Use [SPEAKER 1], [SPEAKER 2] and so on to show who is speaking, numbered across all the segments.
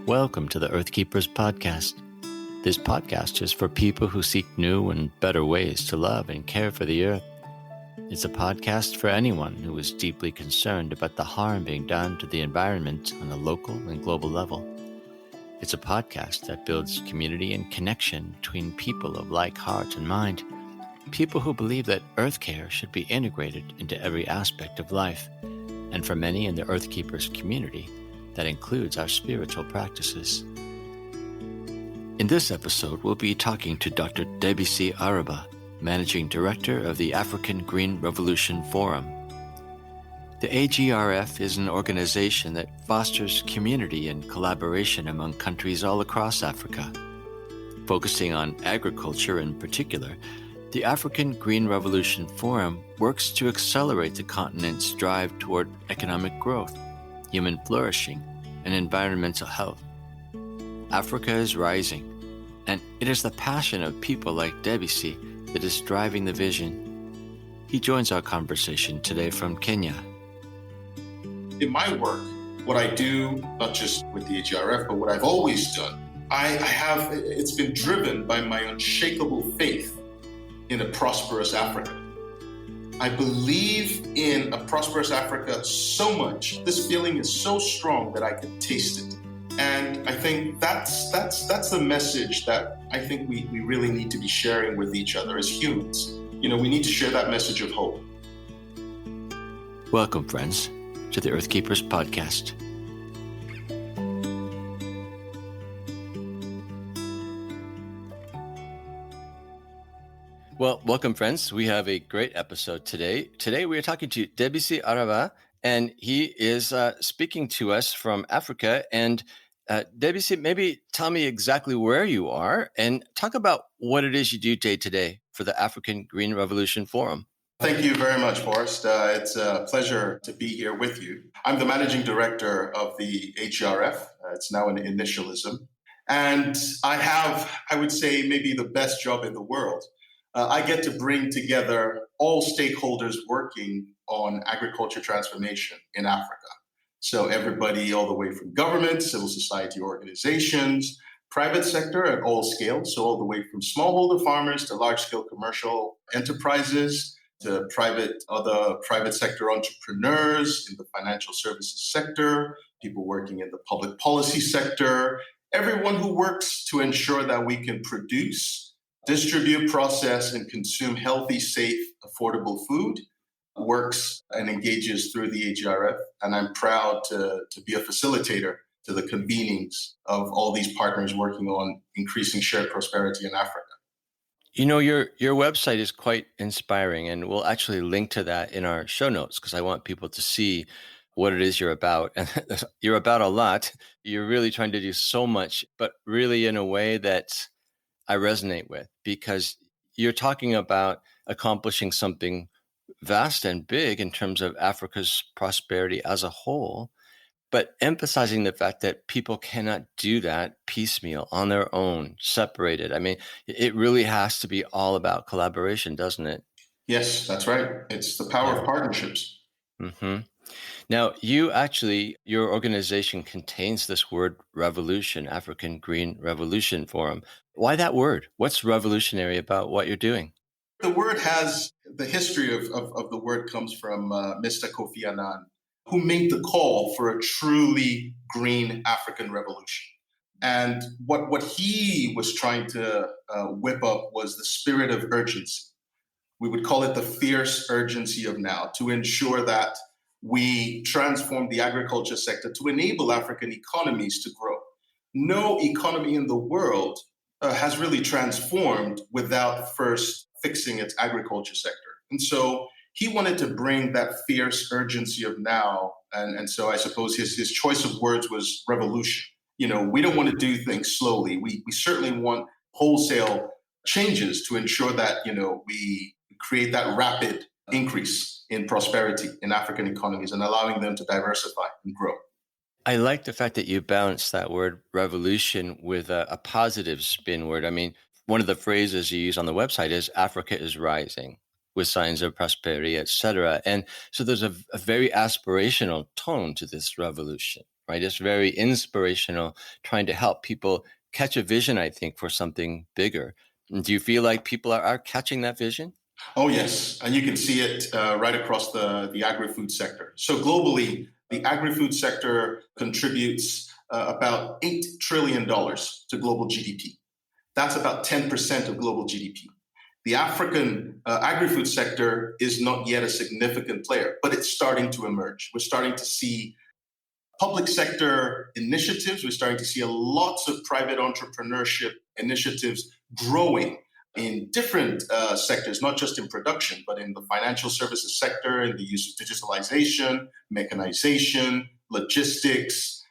[SPEAKER 1] Welcome to the Earth Keepers podcast. This podcast is for people who seek new and better ways to love and care for the earth. It's a podcast for anyone who is deeply concerned about the harm being done to the environment on a local and global level. It's a podcast that builds community and connection between people of like heart and mind, people who believe that earth care should be integrated into every aspect of life. And for many in the Earth Keepers community, that includes our spiritual practices. In this episode, we'll be talking to Dr. Debisi Araba, Managing Director of the African Green Revolution Forum. The AGRF is an organization that fosters community and collaboration among countries all across Africa. Focusing on agriculture in particular, the African Green Revolution Forum works to accelerate the continent's drive toward economic growth, human flourishing, and environmental health. Africa is rising, and it is the passion of people like Debisi that is driving the vision. He joins our conversation today from Kenya.
[SPEAKER 2] In my work, what I do, not just with the AGRF, but what I've always done, it's been driven by my unshakable faith in a prosperous Africa. I believe in a prosperous Africa so much. This feeling is so strong that I can taste it. And I think that's the message that I think we really need to be sharing with each other as humans. You know, we need to share that message of hope.
[SPEAKER 1] Welcome, friends, to the Earth Keepers podcast. Well, welcome, friends. We have a great episode today. Today, we are talking to Debisi Araba, and he is speaking to us from Africa. And Debisi, maybe tell me exactly where you are and talk about what it is you do day to day for the African Green Revolution Forum.
[SPEAKER 2] Thank you very much, Forrest. It's a pleasure to be here with you. I'm the managing director of the AGRF. It's now an initialism. And I have, I would say, maybe the best job in the world. I get to bring together all stakeholders working on agriculture transformation in Africa. So everybody all the way from government, civil society organizations, private sector at all scales. So all the way from smallholder farmers to large-scale commercial enterprises to other private sector entrepreneurs in the financial services sector, people working in the public policy sector, everyone who works to ensure that we can produce, distribute, process, and consume healthy, safe, affordable food, works and engages through the AGRF. And I'm proud to be a facilitator to the convenings of all these partners working on increasing shared prosperity in Africa.
[SPEAKER 1] You know, your website is quite inspiring, and we'll actually link to that in our show notes because I want people to see what it is you're about. And you're about a lot. You're really trying to do so much, but really in a way that I resonate with, because you're talking about accomplishing something vast and big in terms of Africa's prosperity as a whole, but emphasizing the fact that people cannot do that piecemeal on their own, separated. I mean, it really has to be all about collaboration, doesn't it?
[SPEAKER 2] Yes, that's right. It's the power of partnerships.
[SPEAKER 1] Mm-hmm. Now, your organization contains this word revolution, African Green Revolution Forum. Why that word? What's revolutionary about what you're doing?
[SPEAKER 2] The word has the history of the word comes from Mr. Kofi Annan, who made the call for a truly green African revolution. And what he was trying to whip up was the spirit of urgency. We would call it the fierce urgency of now, to ensure that we transform the agriculture sector to enable African economies to grow. No economy in the world has really transformed without first fixing its agriculture sector. And so he wanted to bring that fierce urgency of now. And so I suppose his choice of words was revolution. You know, we don't want to do things slowly. We certainly want wholesale changes to ensure that, you know, we create that rapid increase in prosperity in African economies and allowing them to diversify and grow.
[SPEAKER 1] I like the fact that you balance that word revolution with a positive spin word. I mean, one of the phrases you use on the website is Africa is rising, with signs of prosperity, etc. And so there's a very aspirational tone to this revolution, right? It's very inspirational, trying to help people catch a vision, I think, for something bigger. Do you feel like people are catching that vision?
[SPEAKER 2] Oh, yes. And you can see it right across the agri-food sector. So globally, the agri-food sector contributes about $8 trillion to global GDP. That's about 10% of global GDP. The African agri-food sector is not yet a significant player, but it's starting to emerge. We're starting to see public sector initiatives. We're starting to see lots of private entrepreneurship initiatives growing in different sectors, not just in production, but in the financial services sector, in the use of digitalization, mechanization, logistics,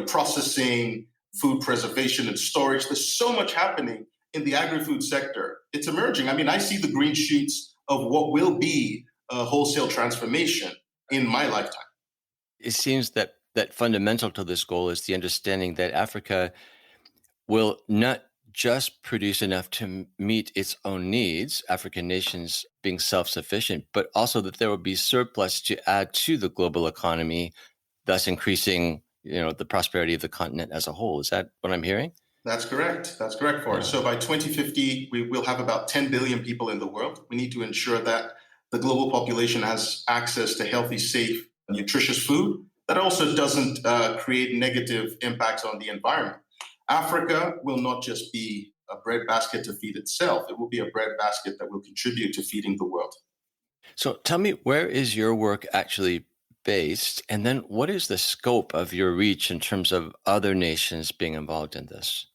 [SPEAKER 2] processing, food preservation and storage. There's so much happening in the agri-food sector. It's emerging. I mean, I see the green shoots of what will be a wholesale transformation in my lifetime.
[SPEAKER 1] It seems that fundamental to this goal is the understanding that Africa will not just produce enough to meet its own needs, African nations being self-sufficient, but also that there will be surplus to add to the global economy, thus increasing, the prosperity of the continent as a whole. Is that what I'm hearing?
[SPEAKER 2] That's correct. That's correct, Forrest. So by 2050, we will have about 10 billion people in the world. We need to ensure that the global population has access to healthy, safe, nutritious food that also doesn't create negative impacts on the environment. Africa will not just be a breadbasket to feed itself. It will be a breadbasket that will contribute to feeding the world.
[SPEAKER 1] So tell me, where is your work actually based? And then what is the scope of your reach in terms of other nations being involved in this?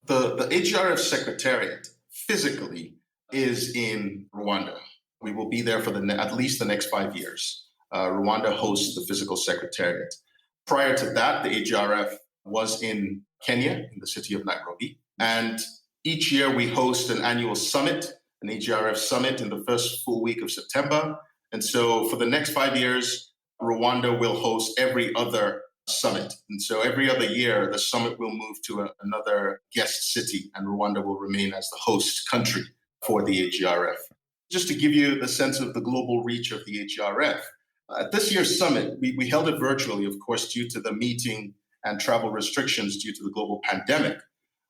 [SPEAKER 2] The AGRF Secretariat physically is in Rwanda. We will be there for at least the next 5 years. Rwanda hosts the physical secretariat. Prior to that, the AGRF was in Kenya, in the city of Nairobi. And each year we host an annual summit, an AGRF summit in the first full week of September. And so for the next 5 years, Rwanda will host every other summit. And so every other year, the summit will move to another guest city, and Rwanda will remain as the host country for the AGRF. Just to give you the sense of the global reach of the AGRF, at this year's summit, we held it virtually, of course, due to the meeting and travel restrictions due to the global pandemic.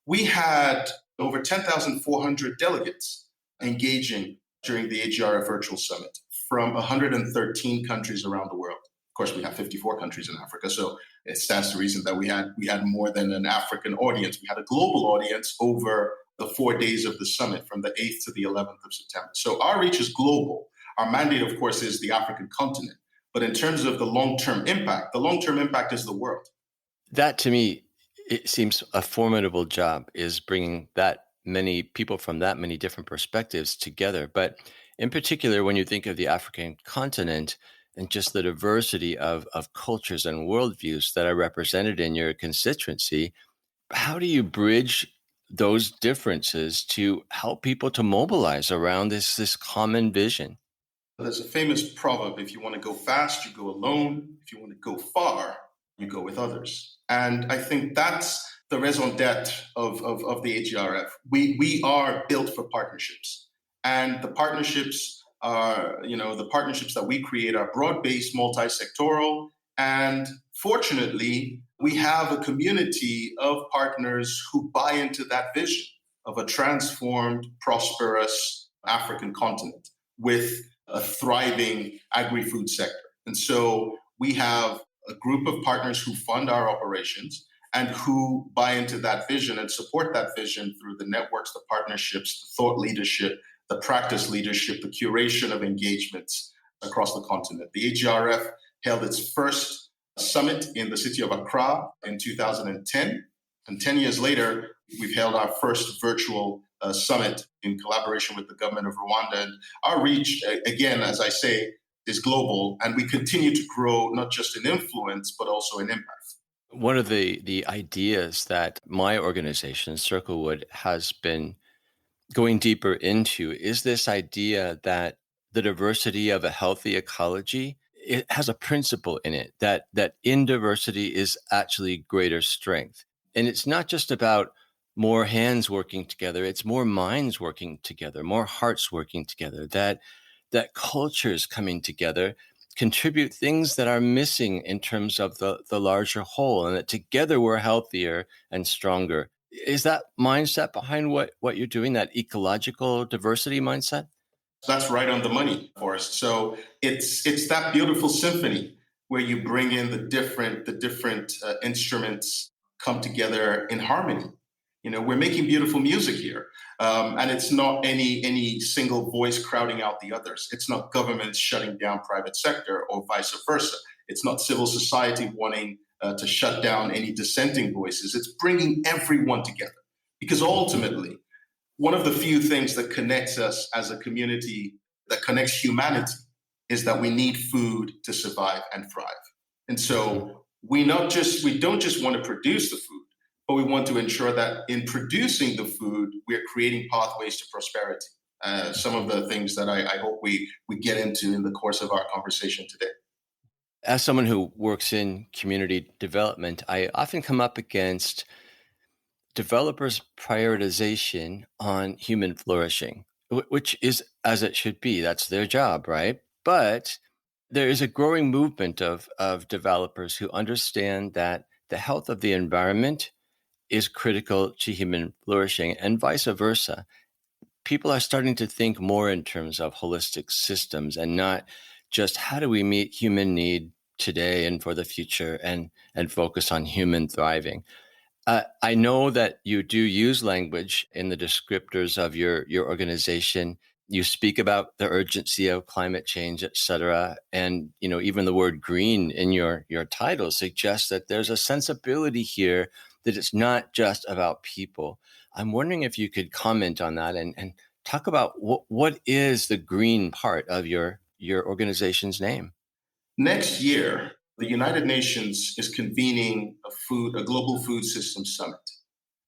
[SPEAKER 2] We had over 10,400 delegates engaging during the AGRF virtual summit from 113 countries around the world. Of course, we have 54 countries in Africa, so it stands to reason that we had more than an African audience. We had a global audience over the 4 days of the summit from the 8th to the 11th of September. So our reach is global. Our mandate, of course, is the African continent. But in terms of the long-term impact is the world.
[SPEAKER 1] That, to me, it seems a formidable job, is bringing that many people from that many different perspectives together. But in particular, when you think of the African continent and just the diversity of cultures and worldviews that are represented in your constituency, how do you bridge those differences to help people to mobilize around this common vision?
[SPEAKER 2] There's a famous proverb: if you want to go fast, you go alone. If you want to go far, you go with others. And I think that's the raison d'etre of the AGRF. We are built for partnerships. And the partnerships that we create are broad-based, multi-sectoral. And fortunately, we have a community of partners who buy into that vision of a transformed, prosperous African continent with a thriving agri-food sector. And so we have a group of partners who fund our operations and who buy into that vision and support that vision through the networks, the partnerships, the thought leadership, the practice leadership, the curation of engagements across the continent. The AGRF held its first summit in the city of Accra in 2010. And 10 years later, we've held our first virtual summit in collaboration with the government of Rwanda. And our reach, again, as I say, is global, and we continue to grow not just in influence, but also in impact.
[SPEAKER 1] One of the ideas that my organization, Circlewood, has been going deeper into is this idea that the diversity of a healthy ecology, it has a principle in it that in diversity is actually greater strength. And it's not just about more hands working together, it's more minds working together, more hearts working together, that that cultures coming together contribute things that are missing in terms of the larger whole, and that together we're healthier and stronger. Is that mindset behind what you're doing, that ecological diversity mindset?
[SPEAKER 2] That's right on the money, Forrest. So it's that beautiful symphony where you bring in the different instruments come together in harmony. We're making beautiful music here, and it's not any single voice crowding out the others. It's not governments shutting down private sector or vice versa. It's not civil society wanting to shut down any dissenting voices. It's bringing everyone together because ultimately one of the few things that connects us as a community, that connects humanity, is that we need food to survive and thrive. And so we don't just want to produce the food, but we want to ensure that in producing the food, we're creating pathways to prosperity. Some of the things that I hope we get into in the course of our conversation today.
[SPEAKER 1] As someone who works in community development, I often come up against developers' prioritization on human flourishing, which is as it should be. That's their job, right? But there is a growing movement of developers who understand that the health of the environment is critical to human flourishing and vice versa. People are starting to think more in terms of holistic systems and not just how do we meet human need today and for the future, and focus on human thriving. I know that you do use language in the descriptors of your organization. You speak about the urgency of climate change, et cetera. And, even the word green in your title suggests that there's a sensibility here that it's not just about people. I'm wondering if you could comment on that and talk about what is the green part of your organization's name?
[SPEAKER 2] Next year, the United Nations is convening a global food system summit.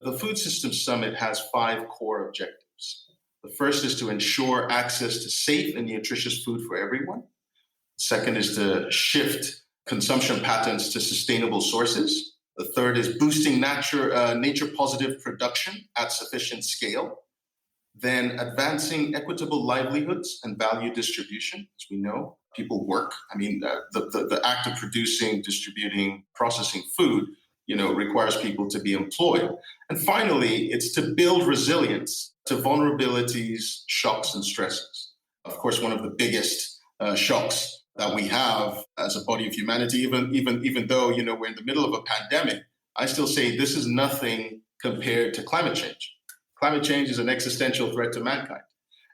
[SPEAKER 2] The Food System Summit has 5 core objectives. The first is to ensure access to safe and nutritious food for everyone. Second is to shift consumption patterns to sustainable sources. The third is boosting nature-positive production at sufficient scale. Then advancing equitable livelihoods and value distribution. As we know, people work. The act of producing, distributing, processing food, requires people to be employed. And finally, it's to build resilience to vulnerabilities, shocks, and stresses. Of course, one of the biggest shocks that we have as a body of humanity, even though we're in the middle of a pandemic, I still say this is nothing compared to climate change. Climate change is an existential threat to mankind.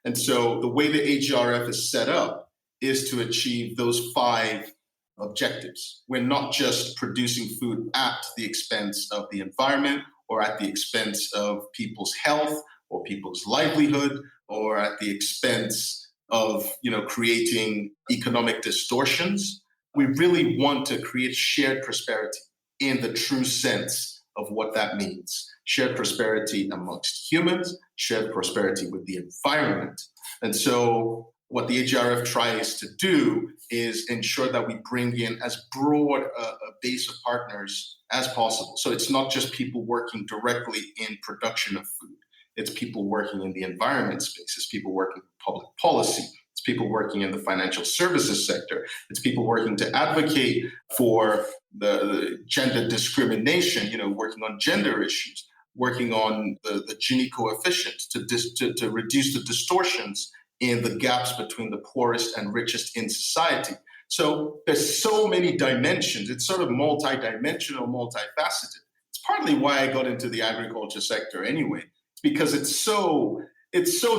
[SPEAKER 2] And so the way the AGRF is set up is to achieve those 5 objectives. We're not just producing food at the expense of the environment or at the expense of people's health or people's livelihood or at the expense of creating economic distortions. We really want to create shared prosperity in the true sense of what that means. Shared prosperity amongst humans, shared prosperity with the environment. And so what the AGRF tries to do is ensure that we bring in as broad a base of partners as possible. So it's not just people working directly in production of food. It's people working in the environment space. It's people working in public policy. It's people working in the financial services sector. It's people working to advocate for the gender discrimination, working on gender issues, working on the Gini coefficient to reduce the distortions in the gaps between the poorest and richest in society. So there's so many dimensions. It's sort of multidimensional, multifaceted. It's partly why I got into the agriculture sector anyway. It's because it's so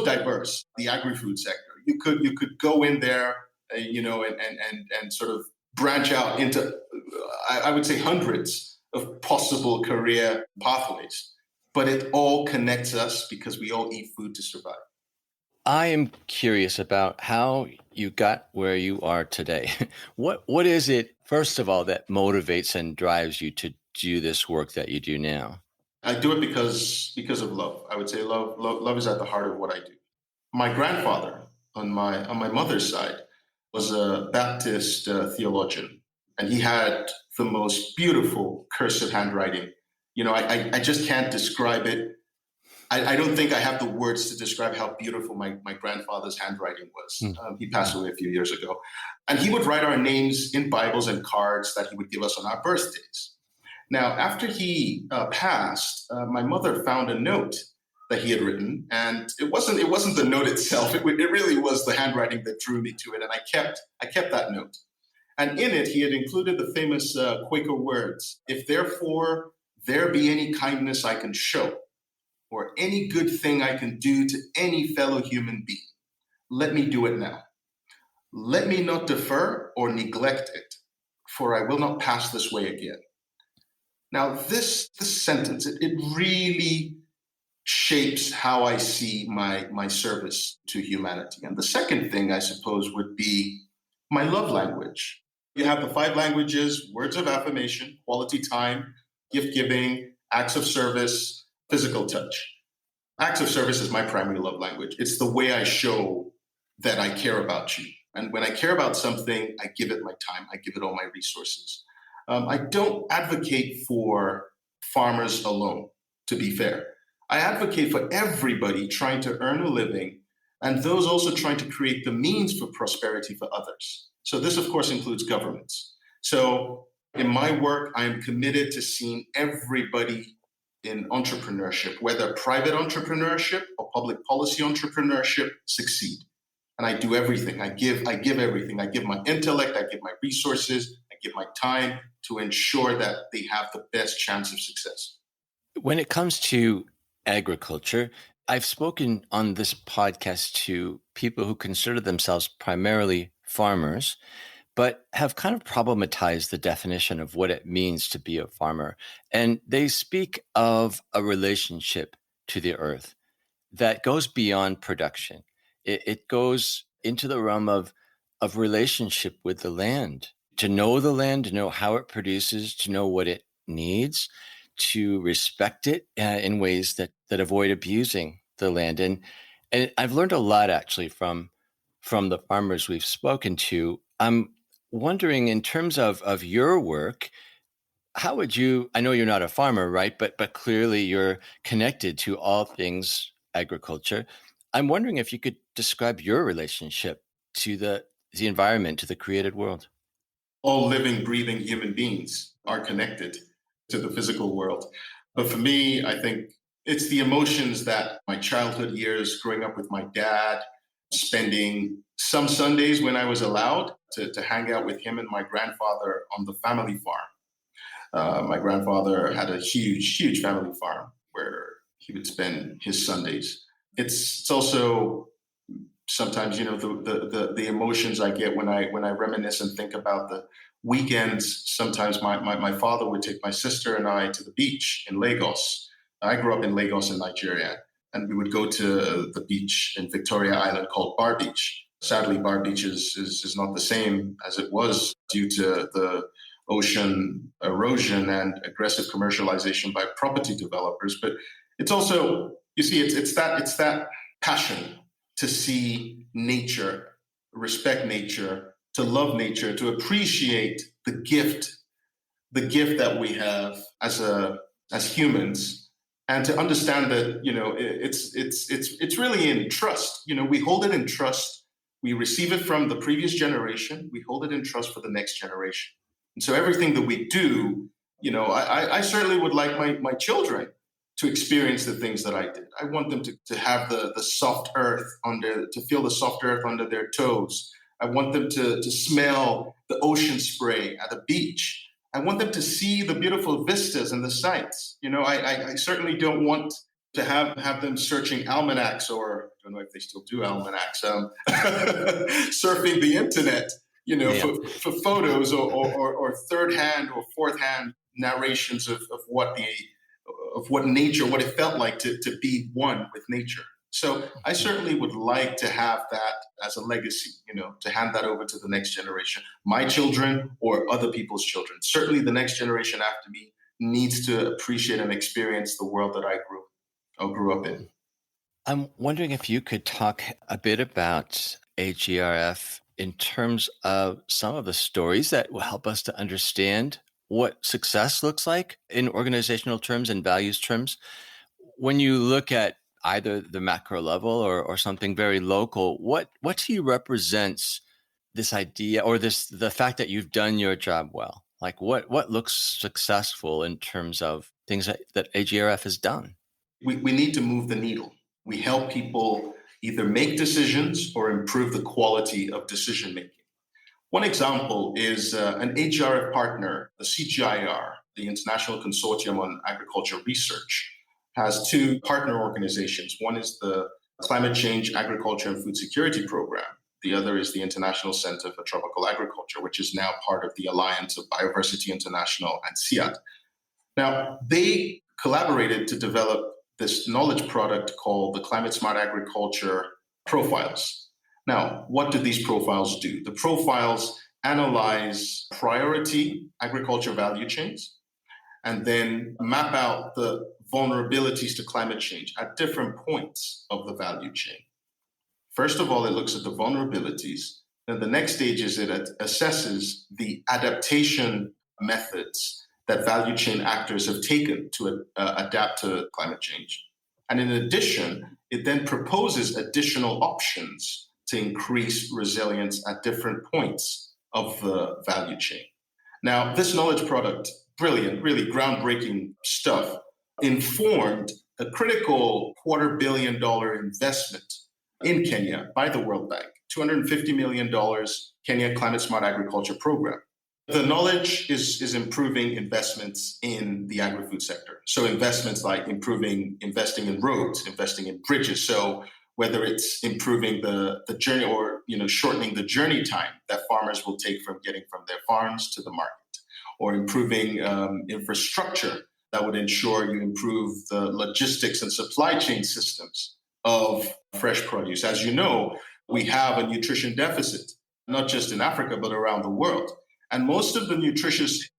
[SPEAKER 2] diverse, the agri-food sector. You could go in there, and sort of branch out into, I would say, hundreds of possible career pathways. But it all connects us because we all eat food to survive.
[SPEAKER 1] I am curious about how you got where you are today. What is it, first of all, that motivates and drives you to do this work that you do now?
[SPEAKER 2] I do it because of love. I would say love is at the heart of what I do. My grandfather on my mother's side was a Baptist theologian, and he had the most beautiful cursive handwriting. I just can't describe it. I don't think I have the words to describe how beautiful my grandfather's handwriting was. He passed away a few years ago. And he would write our names in Bibles and cards that he would give us on our birthdays. Now, after he passed, my mother found a note that he had written, and it wasn't the note itself. It really was the handwriting that drew me to it, and I kept that note. And in it, he had included the famous Quaker words: "If therefore there be any kindness I can show, or any good thing I can do to any fellow human being, let me do it now. Let me not defer or neglect it, for I will not pass this way again." Now, this sentence, it really shapes how I see my service to humanity. And the second thing, I suppose, would be my love language. You have the 5 languages: words of affirmation, quality time, gift giving, acts of service, physical touch. Acts of service is my primary love language. It's the way I show that I care about you. And when I care about something, I give it my time, I give it all my resources. I don't advocate for farmers alone, to be fair. I advocate for everybody trying to earn a living, and those also trying to create the means for prosperity for others. So this, of course, includes governments. So in my work, I'm committed to seeing everybody in entrepreneurship, whether private entrepreneurship or public policy entrepreneurship, succeed. And I do everything. I give everything. I give my intellect, I give my resources, I give my time to ensure that they have the best chance of success.
[SPEAKER 1] When it comes to agriculture, I've spoken on this podcast to people who consider themselves primarily farmers, but have kind of problematized the definition of what it means to be a farmer. And they speak of a relationship to the earth that goes beyond production. It goes into the realm of relationship with the land, to know the land, to know how it produces, to know what it needs, to respect it in ways that avoid abusing the land. And I've learned a lot actually from the farmers we've spoken to. I'm wondering, in terms of your work, how would you, I know you're not a farmer, right? But clearly you're connected to all things agriculture. I'm wondering if you could describe your relationship to the environment, to the created world.
[SPEAKER 2] All living, breathing human beings are connected to the physical world. But for me, I think it's the emotions that my childhood years growing up with my dad, spending some Sundays when I was allowed to hang out with him and my grandfather on the family farm. My grandfather had a huge family farm where he would spend his Sundays. It's also sometimes, the emotions I get when I reminisce and think about the weekends. Sometimes my father would take my sister and I to the beach in Lagos. I grew up in Lagos in Nigeria, and we would go to the beach in Victoria Island called Bar Beach. Sadly, Bar Beach is not the same as it was due to the ocean erosion and aggressive commercialization by property developers. But it's also, you see, it's that passion to see nature, respect nature, to love nature, to appreciate the gift that we have as humans, and to understand that it's really in trust. We hold it in trust. We receive it from the previous generation. We hold it in trust for the next generation. And so everything that we do, I certainly would like my children to experience the things that I did. I want them to have the soft earth to feel the soft earth under their toes. I want them to smell the ocean spray at the beach. I want them to see the beautiful vistas and the sights. I certainly don't want to have them searching almanacs, or I don't know if they still do almanacs, surfing the internet, for photos or third hand or fourth hand narrations of what nature, what it felt like to be one with nature. So I certainly would like to have that as a legacy, to hand that over to the next generation, my children or other people's children. Certainly the next generation after me needs to appreciate and experience the world that I grew up in.
[SPEAKER 1] I'm wondering if you could talk a bit about AGRF in terms of some of the stories that will help us to understand what success looks like in organizational terms and values terms. when you look at either the macro level or something very local, what to you represents this idea or the fact that you've done your job well? Like what looks successful in terms of things that AGRF has done?
[SPEAKER 2] We need to move the needle. We help people either make decisions or improve the quality of decision making. One example is an AGRF partner, the CGIAR, the International Consortium on Agriculture Research, has two partner organizations. One is the Climate Change, Agriculture and Food Security Program. The other is the International Center for Tropical Agriculture, which is now part of the Alliance of Biodiversity International and CIAT. Now, they collaborated to develop this knowledge product called the Climate Smart Agriculture Profiles. Now, what do these profiles do? The profiles analyze priority agriculture value chains and then map out the vulnerabilities to climate change at different points of the value chain. First of all, it looks at the vulnerabilities. Then the next stage is it assesses the adaptation methods that value chain actors have taken to adapt to climate change. And in addition, it then proposes additional options to increase resilience at different points of the value chain. Now, this knowledge product, brilliant, really groundbreaking stuff, informed a critical $250 million investment in Kenya by the World Bank, $250 million Kenya Climate Smart Agriculture Program. The knowledge is improving investments in the agri-food sector. So investments like investing in roads, investing in bridges. So whether it's improving the journey or shortening the journey time that farmers will take from getting from their farms to the market, or improving infrastructure that would ensure you improve the logistics and supply chain systems of fresh produce. As you know, we have a nutrition deficit, not just in Africa, but around the world. And most of the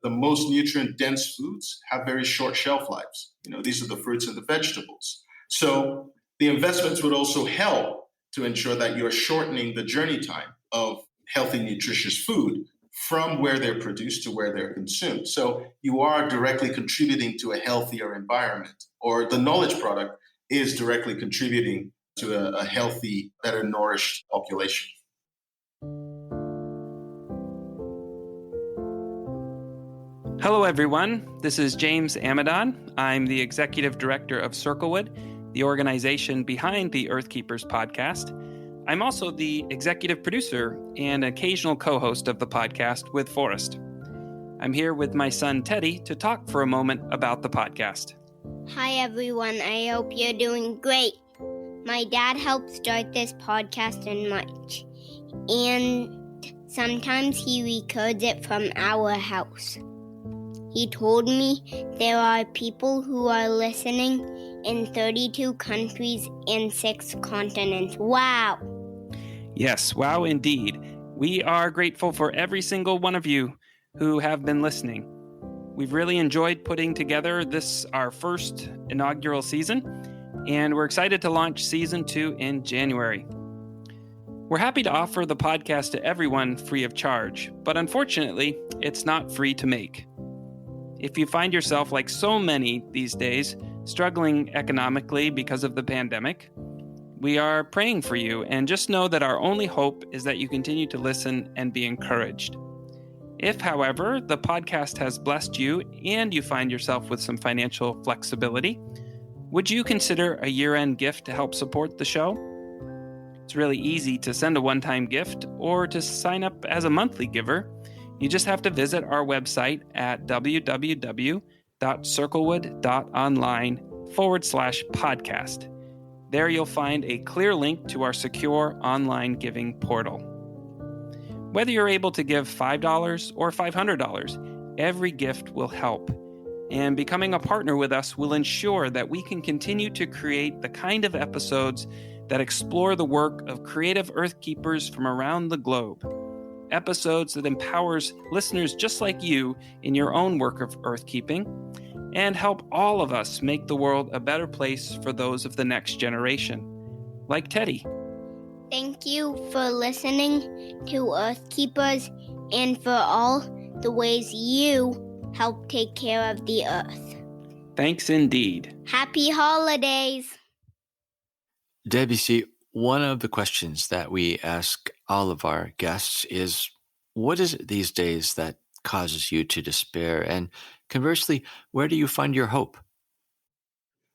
[SPEAKER 2] most nutrient-dense foods have very short shelf lives. These are the fruits and the vegetables. So the investments would also help to ensure that you're shortening the journey time of healthy, nutritious food from where they're produced to where they're consumed. So you are directly contributing to a healthier environment, or the knowledge product is directly contributing to a healthy, better nourished population.
[SPEAKER 3] Hello, everyone. This is James Amadon. I'm the Executive Director of Circlewood, the organization behind the Earthkeepers podcast. I'm also the executive producer and occasional co-host of the podcast with Forrest. I'm here with my son, Teddy, to talk for a moment about the podcast.
[SPEAKER 4] Hi, everyone. I hope you're doing great. My dad helped start this podcast in March, and sometimes he records it from our house. He told me there are people who are listening in 32 countries and 6 continents. Wow!
[SPEAKER 3] Yes, wow indeed. We are grateful for every single one of you who have been listening. We've really enjoyed putting together our first inaugural season, and we're excited to launch Season 2 in January. We're happy to offer the podcast to everyone free of charge, but unfortunately, it's not free to make. If you find yourself, like so many these days, struggling economically because of the pandemic, we are praying for you, and just know that our only hope is that you continue to listen and be encouraged. If, however, the podcast has blessed you and you find yourself with some financial flexibility, would you consider a year-end gift to help support the show? It's really easy to send a one-time gift or to sign up as a monthly giver. You just have to visit our website at www.circlewood.online/podcast. There you'll find a clear link to our secure online giving portal. Whether you're able to give $5 or $500, every gift will help. And becoming a partner with us will ensure that we can continue to create the kind of episodes that explore the work of creative earthkeepers from around the globe. Episodes that empowers listeners just like you in your own work of earthkeeping, and help all of us make the world a better place for those of the next generation, like Teddy.
[SPEAKER 4] Thank you for listening to Earthkeepers and for all the ways you help take care of the earth.
[SPEAKER 3] Thanks indeed.
[SPEAKER 4] Happy holidays.
[SPEAKER 1] Debisi, one of the questions that we ask all of our guests is, what is it these days that causes you to despair? And conversely, where do you find your hope?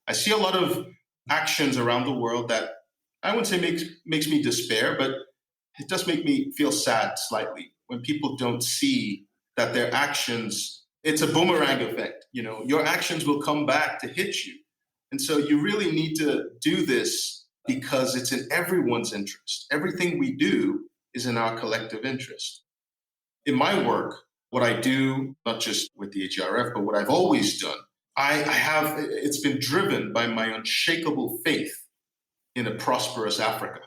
[SPEAKER 2] I see a lot of actions around the world that I wouldn't say makes me despair, but it does make me feel sad slightly when people don't see that their actions, it's a boomerang effect. Your actions will come back to hit you. And so you really need to do this because it's in everyone's interest. Everything we do is in our collective interest. In my work, what I do, not just with the AGRF, but what I've always done, it's been driven by my unshakable faith in a prosperous Africa.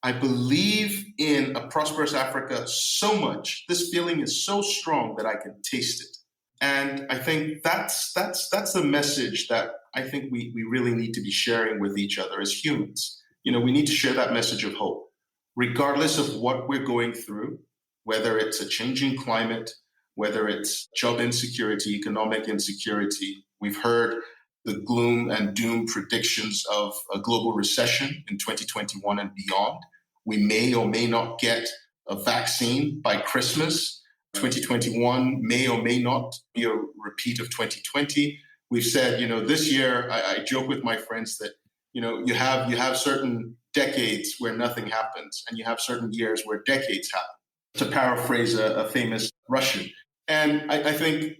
[SPEAKER 2] I believe in a prosperous Africa so much. This feeling is so strong that I can taste it. And I think that's the message that I think we really need to be sharing with each other as humans. We need to share that message of hope, regardless of what we're going through, whether it's a changing climate, whether it's job insecurity, economic insecurity. We've heard the gloom and doom predictions of a global recession in 2021 and beyond. We may or may not get a vaccine by Christmas. 2021 may or may not be a repeat of 2020. We've said, this year, I joke with my friends that, you have certain decades where nothing happens, and you have certain years where decades happen, to paraphrase a famous Russian. And I think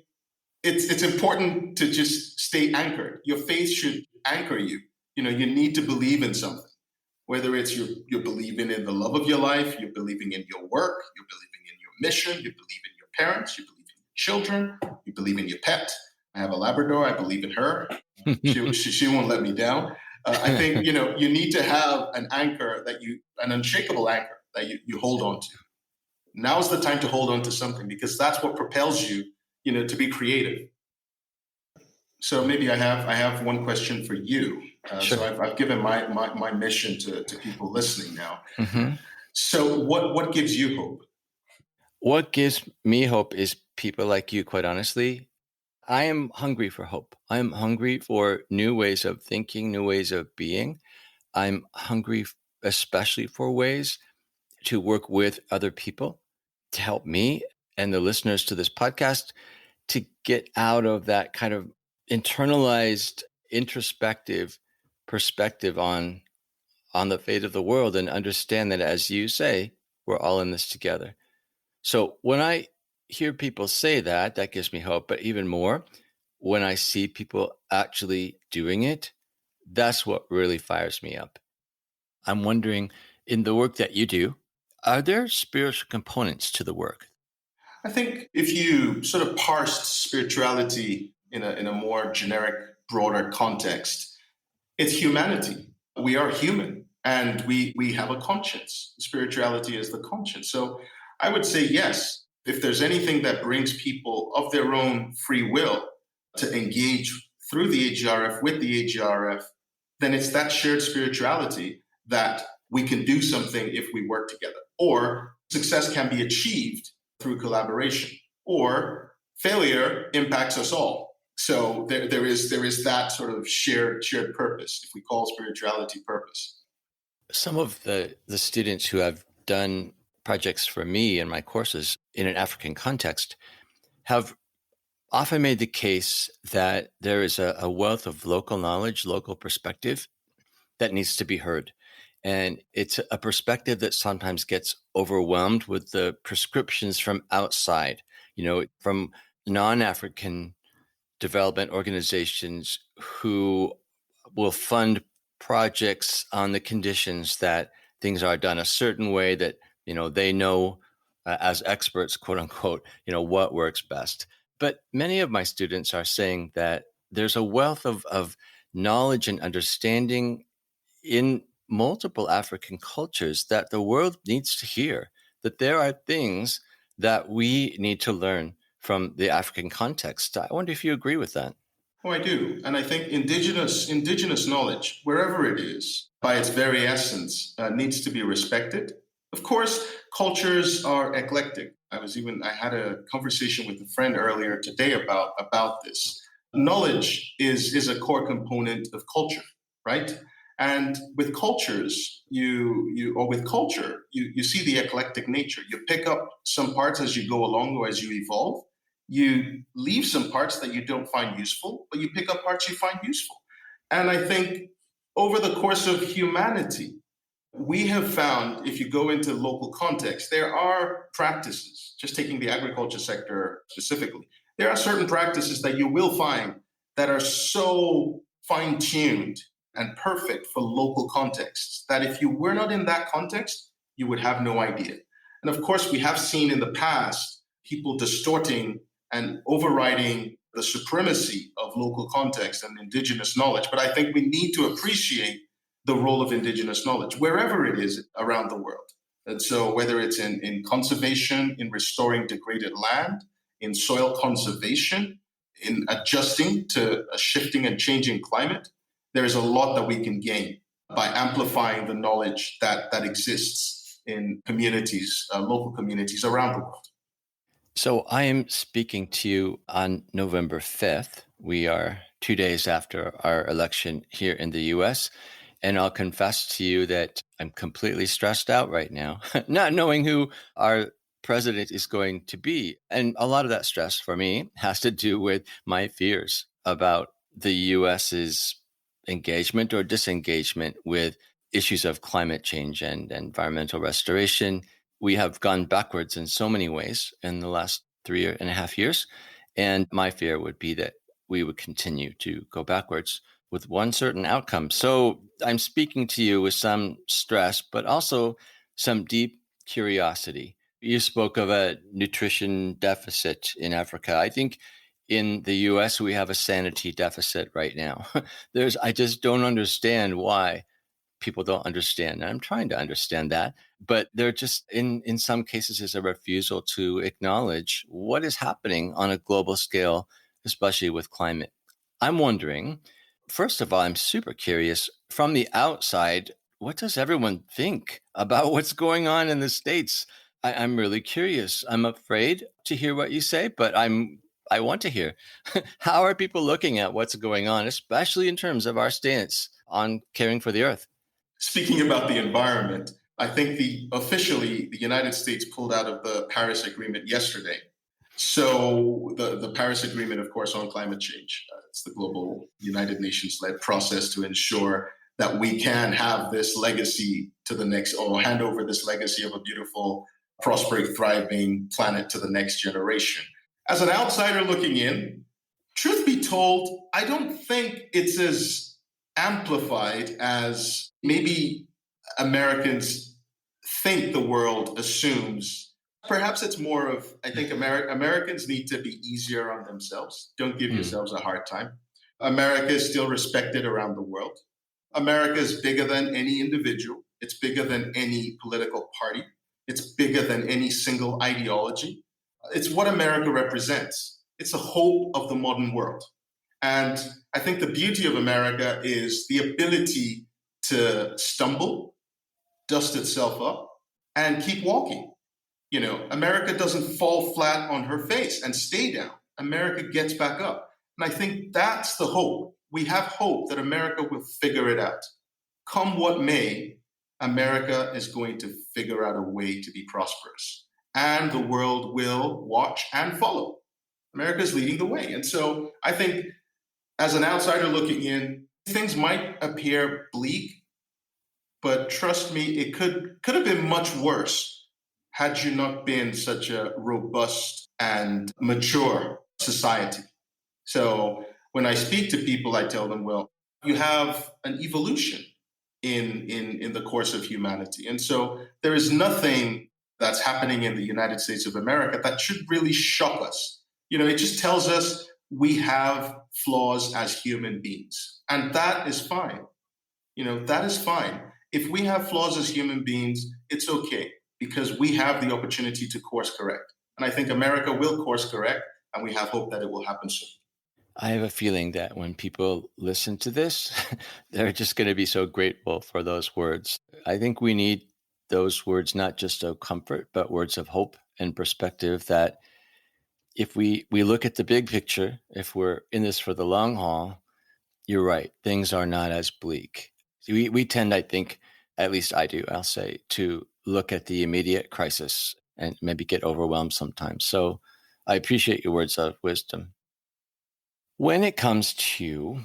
[SPEAKER 2] it's important to just stay anchored. Your faith should anchor you. You need to believe in something, whether it's you're believing in the love of your life, you're believing in your work, you're believing in your mission, you believe in your parents, you believe in your children, you believe in your pet. I have a Labrador. I believe in her. She won't let me down. I think, you need to have an anchor an unshakable anchor that you hold on to. Now's the time to hold on to something, because that's what propels you, to be creative. So maybe I have one question for you.
[SPEAKER 1] Sure.
[SPEAKER 2] So I've given my mission to people listening now.
[SPEAKER 1] Mm-hmm.
[SPEAKER 2] So what gives you hope?
[SPEAKER 1] What gives me hope is people like you, quite honestly. I am hungry for hope. I am hungry for new ways of thinking, new ways of being. I'm hungry especially for ways to work with other people to help me and the listeners to this podcast to get out of that kind of internalized, introspective perspective on the fate of the world, and understand that, as you say, we're all in this together. So when I hear people say that gives me hope. But even more, when I see people actually doing it, that's what really fires me up. I'm wondering, in the work that you do, are there spiritual components to the work?
[SPEAKER 2] I think if you sort of parsed spirituality in a more generic, broader context, it's humanity. We are human, and we have a conscience. Spirituality is the conscience. So I would say yes. If there's anything that brings people of their own free will to engage through the AGRF, with the AGRF, then it's that shared spirituality that we can do something if we work together. Or success can be achieved through collaboration, or failure impacts us all. So there is that sort of shared purpose, if we call spirituality purpose.
[SPEAKER 1] Some of the students who have done projects for me in my courses in an African context have often made the case that there is a wealth of local knowledge, local perspective that needs to be heard. And it's a perspective that sometimes gets overwhelmed with the prescriptions from outside, from non-African development organizations who will fund projects on the conditions that things are done a certain way, that they know as experts, quote unquote, what works best. But many of my students are saying that there's a wealth of knowledge and understanding in multiple African cultures that the world needs to hear, that there are things that we need to learn from the African context. I wonder if you agree with that.
[SPEAKER 2] Oh, I do. And I think indigenous knowledge, wherever it is, by its very essence, needs to be respected. Of course, cultures are eclectic. I had a conversation with a friend earlier today about this. knowledge is a core component of culture, right? And with cultures, with culture, you see the eclectic nature. You pick up some parts as you go along or as you evolve. You leave some parts that you don't find useful, but you pick up parts you find useful. And I think over the course of humanity, we have found, if you go into local context, there are practices, just taking the agriculture sector specifically, there are certain practices that you will find that are so fine-tuned and perfect for local contexts that if you were not in that context, you would have no idea. And of course, we have seen in the past people distorting and overriding the supremacy of local context and indigenous knowledge. But I think we need to appreciate the role of indigenous knowledge wherever it is around the world. And so whether it's in conservation, in restoring degraded land, in soil conservation, in adjusting to a shifting and changing climate, there is a lot that we can gain by amplifying the knowledge that exists in communities, local communities around the world.
[SPEAKER 1] So I am speaking to you on November 5th. We are 2 days after our election here in the US. And I'll confess to you that I'm completely stressed out right now, not knowing who our president is going to be. And a lot of that stress for me has to do with my fears about the US's engagement or disengagement with issues of climate change and environmental restoration. We have gone backwards in so many ways in the last 3.5 years. And my fear would be that we would continue to go backwards with one certain outcome. So I'm speaking to you with some stress, but also some deep curiosity. You spoke of a nutrition deficit in Africa. I think in the US, we have a sanity deficit right now. I just don't understand why people don't understand. And I'm trying to understand that. But there just, in some cases, is a refusal to acknowledge what is happening on a global scale, especially with climate. I'm wondering, first of all, I'm super curious from the outside, what does everyone think about what's going on in the States? I'm really curious. I'm afraid to hear what you say, but I want to hear. How are people looking at what's going on, especially in terms of our stance on caring for the earth?
[SPEAKER 2] Speaking about the environment, I think officially the United States pulled out of the Paris Agreement yesterday. So the Paris Agreement, of course, on climate change, it's the global United Nations-led process to ensure that we can have this legacy to the next, or hand over this legacy of a beautiful, prospering, thriving planet to the next generation. As an outsider looking in, truth be told, I don't think it's as amplified as maybe Americans think the world assumes. Perhaps it's more of, I think Americans need to be easier on themselves. Don't give yourselves a hard time. America is still respected around the world. America is bigger than any individual. It's bigger than any political party. It's bigger than any single ideology. It's what America represents. It's the hope of the modern world. And I think the beauty of America is the ability to stumble, dust itself up, and keep walking. You know, America doesn't fall flat on her face and stay down. America gets back up. And I think that's the hope. We have hope that America will figure it out. Come what may, America is going to figure out a way to be prosperous. And the world will watch and follow. America is leading the way. And so I think as an outsider looking in, things might appear bleak, but trust me, it could have been much worse had you not been such a robust and mature society. So when I speak to people, I tell them, well, you have an evolution in the course of humanity. And so there is nothing that's happening in the United States of America that should really shock us. You know, it just tells us we have flaws as human beings. And that is fine. You know, that is fine. If we have flaws as human beings, it's okay, because we have the opportunity to course correct. And I think America will course correct, and we have hope that it will happen soon.
[SPEAKER 1] I have a feeling that when people listen to this, they're just going to be so grateful for those words. I think we need those words, not just of comfort, but words of hope and perspective that if we look at the big picture, if we're in this for the long haul, you're right. Things are not as bleak. We tend, I think, at least I do, I'll say, to look at the immediate crisis and maybe get overwhelmed sometimes. So I appreciate your words of wisdom. When it comes to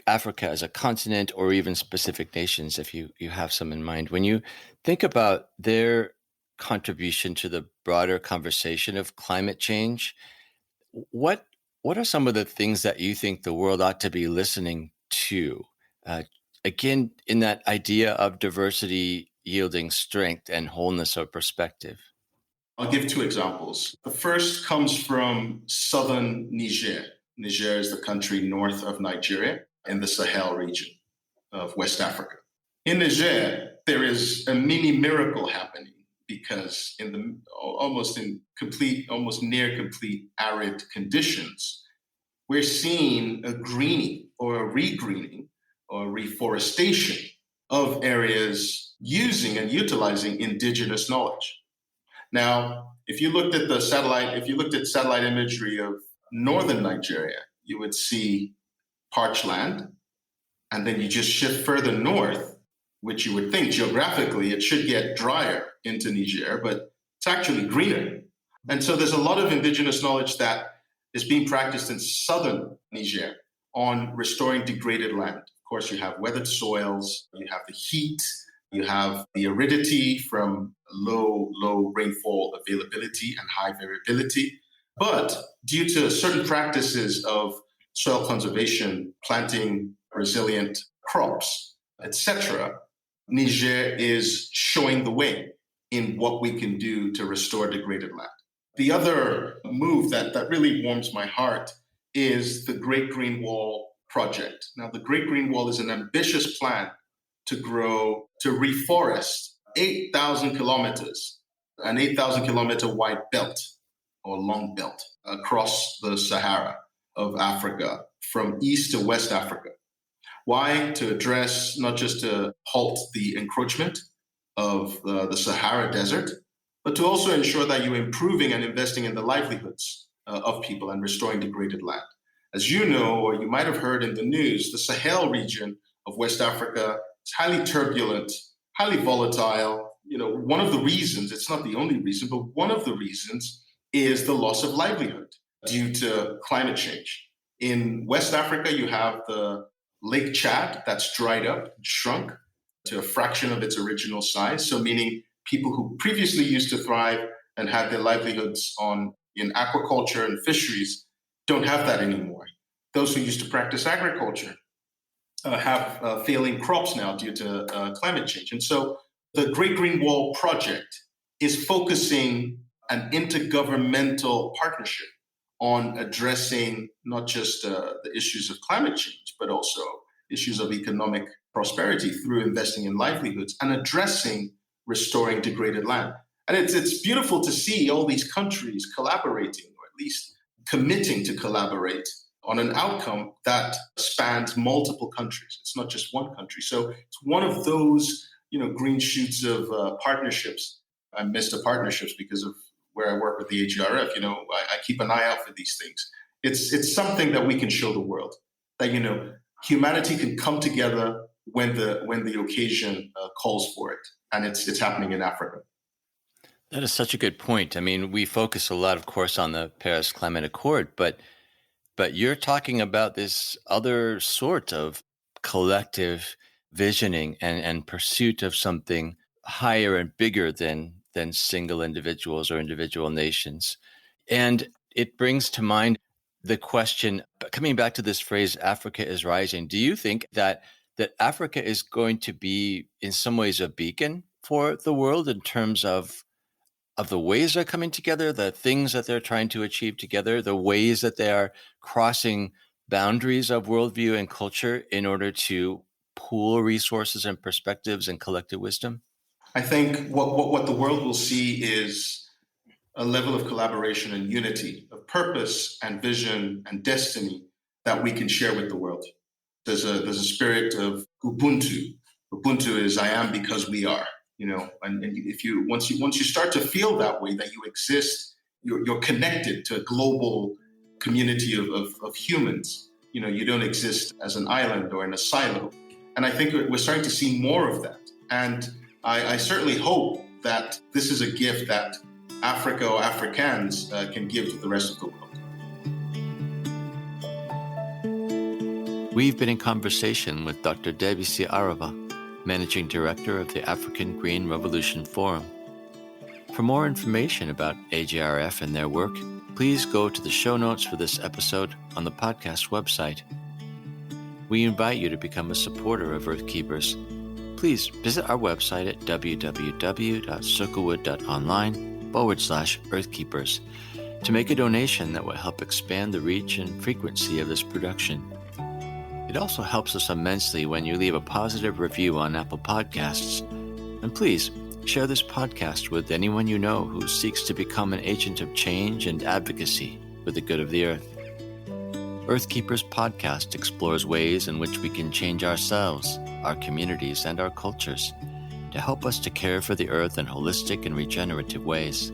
[SPEAKER 1] Africa as a continent or even specific nations, if you have some in mind, when you think about their contribution to the broader conversation of climate change, what are some of the things that you think the world ought to be listening to? Again, in that idea of diversity yielding strength and wholeness of perspective.
[SPEAKER 2] I'll give two examples. The first comes from southern Niger. Niger is the country north of Nigeria in the Sahel region of West Africa. In Niger, there is a mini miracle happening because in the almost near complete arid conditions, we're seeing a greening or a regreening or reforestation of areas using and utilizing indigenous knowledge. Now, if you looked at satellite imagery of northern Nigeria, you would see parched land, and then you just shift further north, which you would think geographically it should get drier into Niger, but it's actually greener. And so there's a lot of indigenous knowledge that is being practiced in southern Niger on restoring degraded land. Of course, you have weathered soils, you have the heat, you have the aridity from low rainfall availability and high variability. But due to certain practices of soil conservation, planting resilient crops, etc., Niger is showing the way in what we can do to restore degraded land. The other move that really warms my heart is the Great Green Wall project. Now, the Great Green Wall is an ambitious plan to reforest 8,000 kilometers, an 8,000 kilometer wide belt or long belt across the Sahara of Africa from East to West Africa. Why? To address, not just to halt the encroachment of the Sahara Desert, but to also ensure that you're improving and investing in the livelihoods of people and restoring degraded land. As you know, or you might have heard in the news, the Sahel region of West Africa is highly turbulent, highly volatile. One of the reasons, it's not the only reason, but one of the reasons is the loss of livelihood due to climate change. In West Africa, you have the Lake Chad that's dried up, shrunk to a fraction of its original size. So meaning people who previously used to thrive and had their livelihoods in aquaculture and fisheries don't have that anymore. Those who used to practice agriculture have failing crops now due to climate change. And so the Great Green Wall project is focusing an intergovernmental partnership on addressing not just the issues of climate change, but also issues of economic prosperity through investing in livelihoods and addressing restoring degraded land. And it's beautiful to see all these countries collaborating, or at least committing to collaborate on an outcome that spans multiple countries. It's not just one country. So it's one of those, green shoots of partnerships. I missed the partnerships because of where I work with the AGRF. I keep an eye out for these things. It's something that we can show the world that, humanity can come together when the occasion calls for it. And it's happening in Africa.
[SPEAKER 1] That is such a good point. I mean, we focus a lot, of course, on the Paris Climate Accord, but you're talking about this other sort of collective visioning and pursuit of something higher and bigger than single individuals or individual nations. And it brings to mind the question, coming back to this phrase, Africa is rising. Do you think that Africa is going to be in some ways a beacon for the world in terms of the ways they're coming together, the things that they're trying to achieve together, the ways that they are crossing boundaries of worldview and culture in order to pool resources and perspectives and collective wisdom?
[SPEAKER 2] I think what the world will see is a level of collaboration and unity, of purpose and vision and destiny that we can share with the world. There's a spirit of Ubuntu. Ubuntu is I am because we are. And if once you start to feel that way, that you exist you're connected to a global community of humans. You don't exist as an island or in a silo. And I think we're starting to see more of that. And I certainly hope that this is a gift that Africa or Africans can give to the rest of the world.
[SPEAKER 1] We've been in conversation with Dr. Debisi Araba, Managing Director of the African Green Revolution Forum. For more information about AGRF and their work, please go to the show notes for this episode on the podcast website. We invite you to become a supporter of Earthkeepers. Please visit our website at www.circlewood.online/Earthkeepers to make a donation that will help expand the reach and frequency of this production. It also helps us immensely when you leave a positive review on Apple Podcasts. And please share this podcast with anyone you know who seeks to become an agent of change and advocacy for the good of the earth. Earthkeepers podcast explores ways in which we can change ourselves, our communities, and our cultures to help us to care for the earth in holistic and regenerative ways.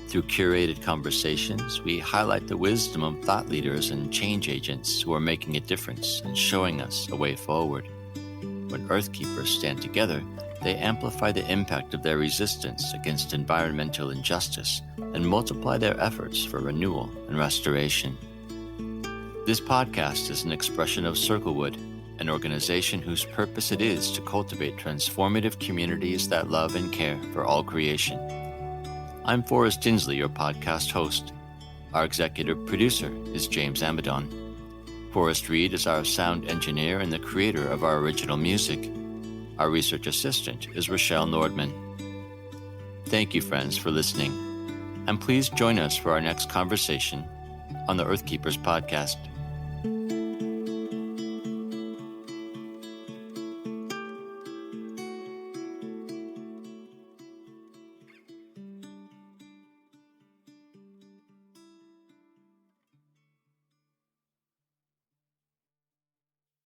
[SPEAKER 1] Through curated conversations, we highlight the wisdom of thought leaders and change agents who are making a difference and showing us a way forward. When Earthkeepers stand together, they amplify the impact of their resistance against environmental injustice and multiply their efforts for renewal and restoration. This podcast is an expression of Circlewood, an organization whose purpose it is to cultivate transformative communities that love and care for all creation. I'm Forrest Tinsley, your podcast host. Our executive producer is James Amadon. Forrest Reed is our sound engineer and the creator of our original music. Our research assistant is Rochelle Nordman. Thank you, friends, for listening. And please join us for our next conversation on the Earthkeepers podcast.